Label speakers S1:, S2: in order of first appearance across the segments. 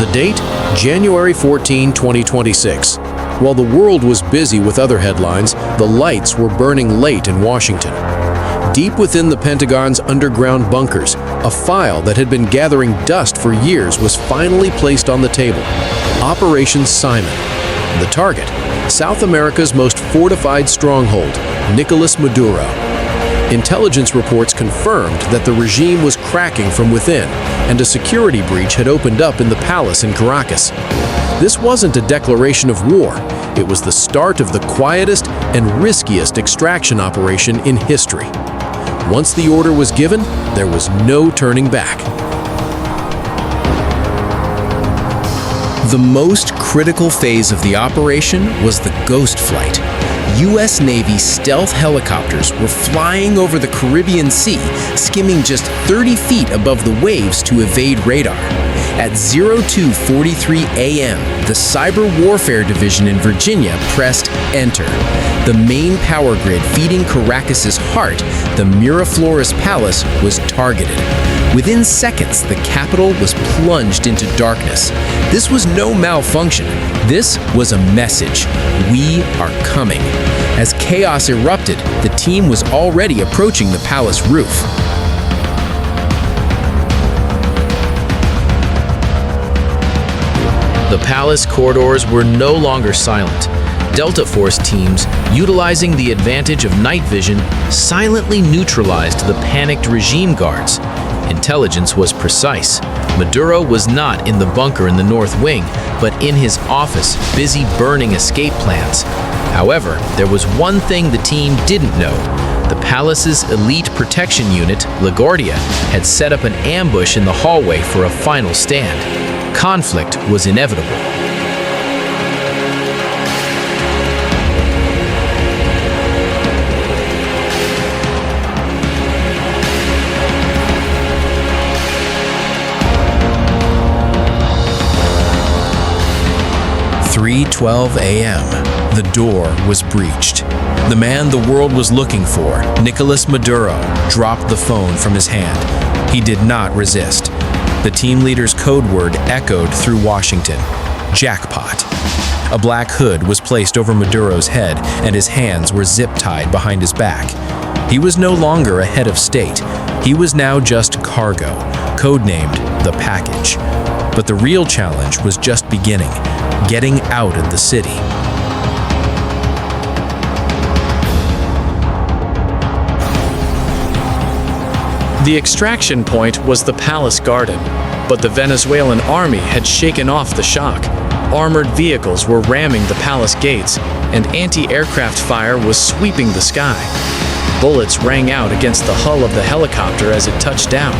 S1: The date? January 14, 2026. While the world was busy with other headlines, the lights were burning late in Washington. Deep within the Pentagon's underground bunkers, a file that had been gathering dust for years was finally placed on the table. Operation Simon. The target, South America's most fortified stronghold, Nicolas Maduro. Intelligence reports confirmed that the regime was cracking from within, and a security breach had opened up in the palace in Caracas. This wasn't a declaration of war. It was the start of the quietest and riskiest extraction operation in history. Once the order was given, there was no turning back. The most critical phase of the operation was the ghost flight. U.S. Navy stealth helicopters were flying over the Caribbean Sea, skimming just 30 feet above the waves to evade radar. At 02:43 a.m., the Cyber Warfare Division in Virginia pressed enter. The main power grid feeding Caracas's heart, the Miraflores Palace, was targeted. Within seconds, the capital was plunged into darkness. This was no malfunction. This was a message. We are coming. As chaos erupted, the team was already approaching the palace roof. The palace corridors were no longer silent. Delta Force teams, utilizing the advantage of night vision, silently neutralized the panicked regime guards. Intelligence was precise. Maduro was not in the bunker in the North Wing, but in his office, busy burning escape plans. However, there was one thing the team didn't know. The palace's elite protection unit, LaGuardia, had set up an ambush in the hallway for a final stand. Conflict was inevitable. At 3:12 a.m., the door was breached. The man the world was looking for, Nicolas Maduro, dropped the phone from his hand. He did not resist. The team leader's code word echoed through Washington: jackpot. A black hood was placed over Maduro's head, and his hands were zip-tied behind his back. He was no longer a head of state. He was now just cargo, codenamed the package. But the real challenge was just beginning: getting out of the city.
S2: The extraction point was the palace garden, but the Venezuelan army had shaken off the shock. Armored vehicles were ramming the palace gates, and anti-aircraft fire was sweeping the sky. Bullets rang out against the hull of the helicopter as it touched down.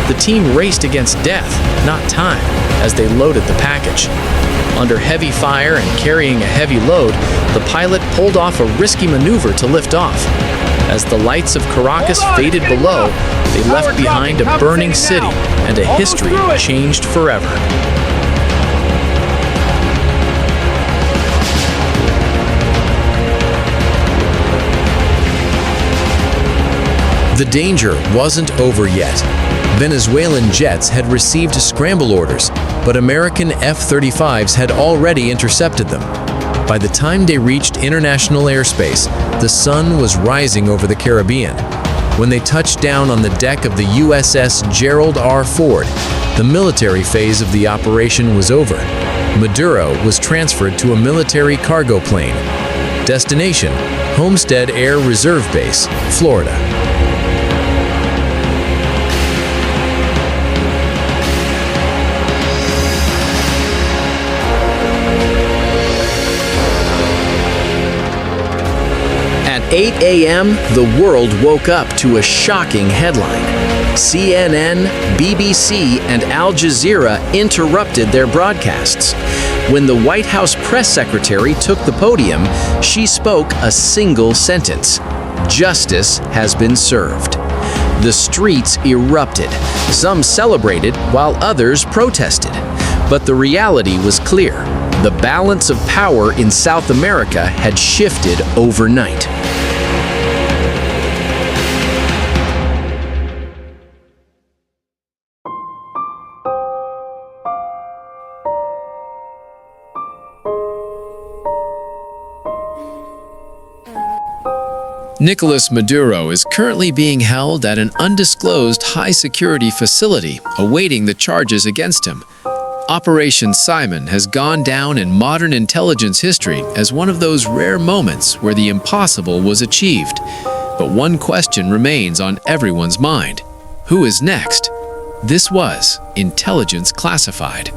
S2: The team raced against death, not time, as they loaded the package. Under heavy fire and carrying a heavy load, the pilot pulled off a risky maneuver to lift off. As the lights of Caracas faded below, they left behind a burning city and a history changed forever.
S1: The danger wasn't over yet. Venezuelan jets had received scramble orders, but American F-35s had already intercepted them. By the time they reached international airspace, the sun was rising over the Caribbean. When they touched down on the deck of the USS Gerald R. the military phase of the operation was over. Maduro was transferred to a military cargo plane. Destination: Homestead Air Reserve Base, Florida. At 8 a.m., the world woke up to a shocking headline. CNN, BBC, and Al Jazeera interrupted their broadcasts. When the White House press secretary took the podium, she spoke a single sentence: "Justice has been served." The streets erupted. Some celebrated while others protested. But the reality was clear. The balance of power in South America had shifted overnight. Nicolas Maduro is currently being held at an undisclosed high-security facility, awaiting the charges against him. Operation Simon has gone down in modern intelligence history as one of those rare moments where the impossible was achieved. But one question remains on everyone's mind. Who is next? This was Intelligence Classified.